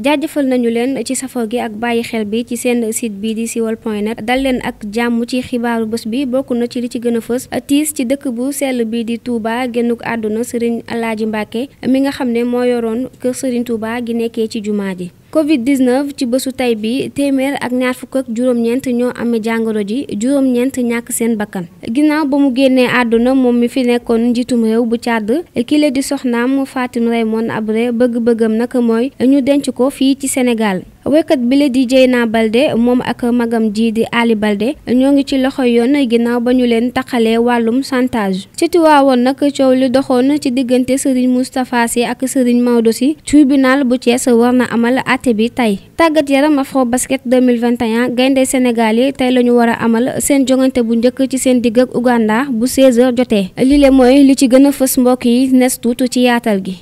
jaajëfal nañu leen ci safo gi ak bàyyi xel bi ci seen site bi di siweul.net dal leen ak jàmm ci xibaaru bés bi bokk na ci li ci gën a fës tiis ci dëkk bu sell bi di Touba génnuk àdduna Serigne Alaaji Mbàkke mi nga xam ne moo yoroon kër Serigne Touba gi nekkee ci jumaa ji. Covid-19 ci bésu tey bi téeméer ak ñaar fukk ak juróom-ñeent ñoo amee jàngoro ji juróom-ñeent ñàkk seen bakkan ginnaaw ba mu génnee àdduna moom mi fi nekkoon njiitum réew bu Tchad kile di soxnaam Fatim Raymond Abré bëgg-bëggam nag mooy ñu denc ko fii ci Sénégal. waykat bi la di Dieyna Baldé moom ak magam ji di Ali Baldé ñoo ngi ci loxo yoon ginnaaw ba ñu leen taqalee wàllum chantage ci Tiwaawoon nag coow li doxoon ci diggante Serigne Moustapha Sy ak Serigne Maodo Sy tribunal bu Thiès war na amal àtte bi tey. tàggat yaram Afro Basket 2021 gaynde Sénégal yi tey la ñu war a amal seen jongante bu njëkk ci seen digg ak Uganda bu 16h jotee lile mooy li ci gën a fës mbokk yi nes tuuti ci yaatal gi.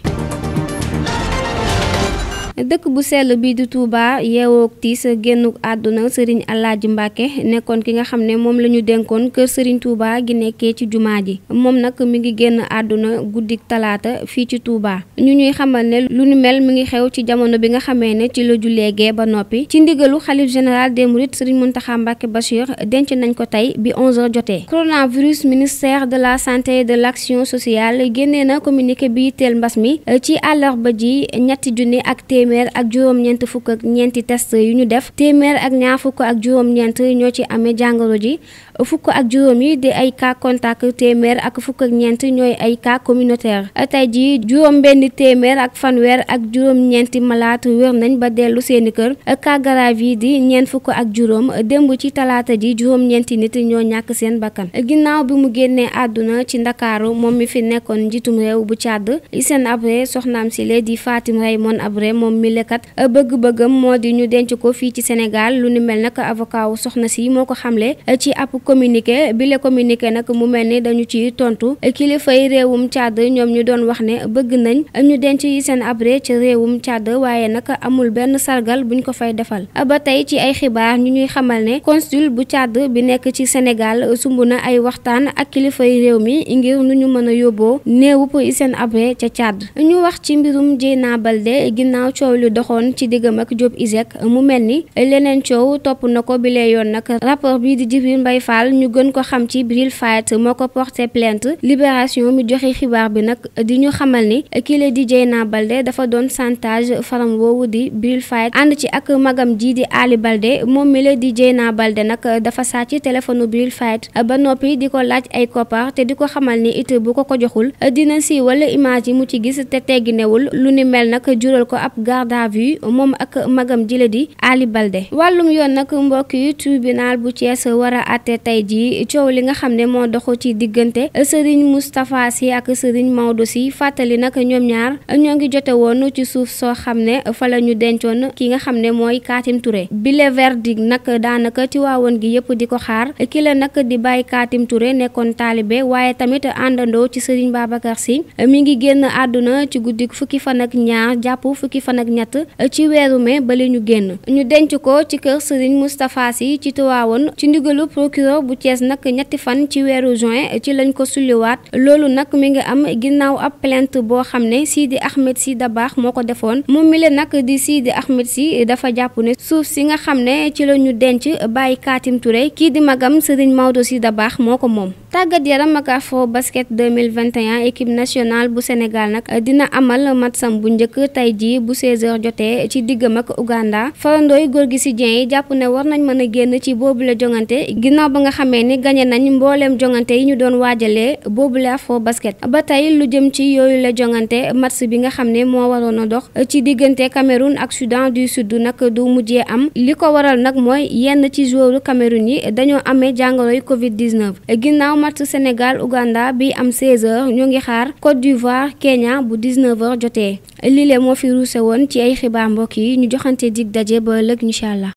dëkk bu sell bi di Touba yeewoo tiis génnuk àdduna Serigne Alaaji Mbàkke nekkoon ki nga xam ne moom la ñu dénkoon kër Serigne Touba gi nekkee ci jumaa ji moom nag mi ngi génn àdduna guddik talaata fii ci Touba ñu ñuy xamal ne lu ni mel mi ngi xew ci jamono bi nga xamee ne ci la jullee gee ba noppi ci ndigalu xalif général des mourides Serigne Mountakha Mbacké Bachir denc nañ ko tey bi 11h jotee. coronavirus ministère de la santé et de l'action sociale génnee na communiqué bi teel mbas mi ci àllarba ji ñetti junni ak téeméer ak juróom-ñeent fukk ak ñeenti test yu ñu def téeméer ak ñaar fukk ak juróom-ñeent ñoo ci amee jàngoro ji fukk ak juróom yi di ay cas contact téeméer ak fukk ak ñeent ñooy ay cas communautaire tey ji juróom benn téeméer ak fanweer ak juróom-ñeenti malaat wér nañ ba dellu seeni kër cas grave yi di ñeent fukk ak juróom démb ci talaata ji juróom-ñeenti nit ñoo ñàkk seen bakkan ginnaaw bi mu génnee àdduna ci Ndakaaru moom mi fi nekkoon njiitum réew bu Tchad Hissène Habré soxnaam si le di Fatim Raymond Abré moom mi lekat bëgg-bëggam moo di ñu denc ko fii ci Sénégal lu ni mel nag avocat wu soxna si moo ko xamle ci ab communiqué bi le communiqué nag mu mel ni dañu ci tontu kilifay réewum Tchad ñoom ñu doon wax ne bëgg nañ ñu denc Hissène Habré ci réewum Tchad waaye nag amul benn sargal buñ ko fay defal ba tey ci ay xibaar ñu ñuy xamal ne consul bu Tchad bi nekk ci Sénégal sumb na ay waxtaan ak kilifay réew mi ngir nu ñu mën a yóbboo néewup Hissène Habré ca Tchad ñu wax ci mbirum Dieyna Baldé ginnaaw coow lu doxoon ci diggam ak Diop Iseg mu mel ni leneen coow topp na ko bi lee yoon nag rapport bi di Djibril Mbaye Fall ñu gën ko xam ci Bril Fight moo ko porté plainte Libération mi joxe xibaar bi nag di ñu xamal ni kile di Dieyna Baldé dafa doon chantage faram woowu di Bril Fight ànd ci ak magam ji di Ali Baldé moom mi la di Dieyna Baldé nag dafa sàcc téléphone Bril Fight ba noppi di ko laaj ay koppar te di ko xamal ni it bu ko joxul dina siiwal image yi mu ci gis te tegginewul lu ni mel nag jural ko ab garde à vue moom ak magam jile di Ali Baldé wàllum yoon nag mbokk yi tribunal bu Thiès war a àtte tey jii coow li nga xam ne moo doxu ci diggante Serigne Moustapha Sy ak Serigne Maodo Sy fàttali nag ñoom ñaar ñoo ngi jote woon ci suuf soo xam ne fa la ñu dencoon ki nga xam ne mooy Katim Touré bile verdict nag daanaka Tiwaawoon gi yëpp di ko xaar ki la nag di bàyyi Katim Touré nekkoon taalibe waaye tamit àndandoo ci Serigne Babacar Sy mi ngi génn àdduna ci guddi fukki fan ak ñaar jàpp fukki fan ak ñett ci weeru mai ba li ñu génn ñu denc ko ci kër Serigne Moustapha Sy ci Tiwaawoon ci ndigalu procureur bu Thiès nag ñetti fan ci weeru juin ci lañ ko sulliwaat loolu nag mi ngi am ginnaaw ab plainte boo xam ne Sidi Ahmed Sy Dabakh moo ko defoon moom mi leen nag di Sidi Ahmed Sy dafa jàpp ne suuf si nga xam ne ci la ñu denc bàyyi Katim Touré kii di magam Serigne Maodo Sy Dabakh moo ko moom. tàggat yaram ak Afro Basket 2021 équipe nationale bu Sénégal nag dina amal matsam bu njëkk tey jii bu 16h jotee ci diggam ak Uganda farandooy Gorgui Sy Dieng yi jàpp ne war nañ mën a génn ci boobule jongante ginnaaw ba nga xamee ni gañe nañ mbooleem jongante yi ñu doon waajalee boobule Afro Basket ba tey lu jëm ci yooyu la jongante match bi nga xam ne moo waroon a dox ci diggante Cameroun ak Soudan du Sud nag du mujjee am li ko waral nag mooy yenn ci joueur Cameroun yi dañoo amee jàngoroy Covid-19 ginnaaw match Sénégal Uganda bi am 16h ñoo ngi xaar Côte d'Ivoire Kenya bu 19h jotee lile moo fi ruuse woon ci ay xibaar mbokk yi ñu joxante dig daje ba ëllëg incha allah.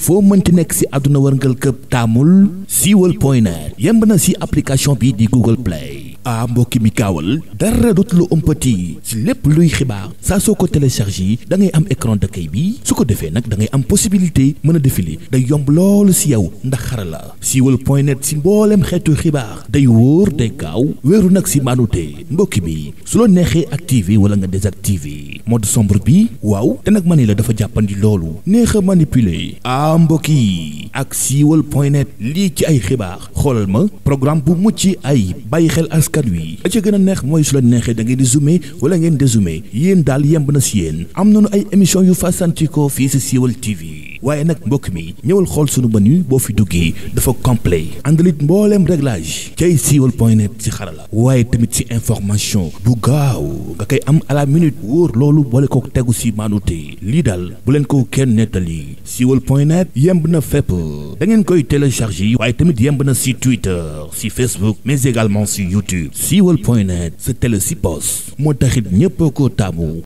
foo mënti nekk ci àdduna wërngal këpp taamul siweul.net yemb na ci application bi di Google Play mbokki mi kaawal dara dootul ëmpati ci lépp luy xibaar saa soo ko téléchargé da ngay am écran d'accueil bi su ko defee nag da ngay am possibilité mën a défiler day yomb loolu si yow ndax xarala siiwal.net si mboolem xeetu xibaar day wóor day gaaw wéeru nag si maanute mbokki mi su la neexee activé wala nga désactivé mode sombre bi waaw te nag mani la dafa jàppandi loolu neex a manipuler mbokk yi ak siiwal.net lii ci ay xibaar xoolal ma programme bu mucc ay bàyyi xel askan wi la ca gën a neex mooy su la neexee da ngeen di zoomé wala ngeen dézoomé yéen daal yemb na si yéen am nañu ay émission yu fasantikoo fii si Siiwal TV waaye nag mbokk mi ñëwal xool sunu menu boo fi duggee dafa complet àndalit mbooleem réglage cay siiwal.net si xarala waaye tamit si information bu gaaw nga koy am à la minute wóor loolu boole ko tegu si maanute lii daal bu leen ko kenn nettali siiwal.net yemb na fépp da ngeen koy télécharger waaye tamit yemb na si Twitter si Facebook mais également si YouTube siiwal.net sa télé si poste moo taxit ñépp ko taamu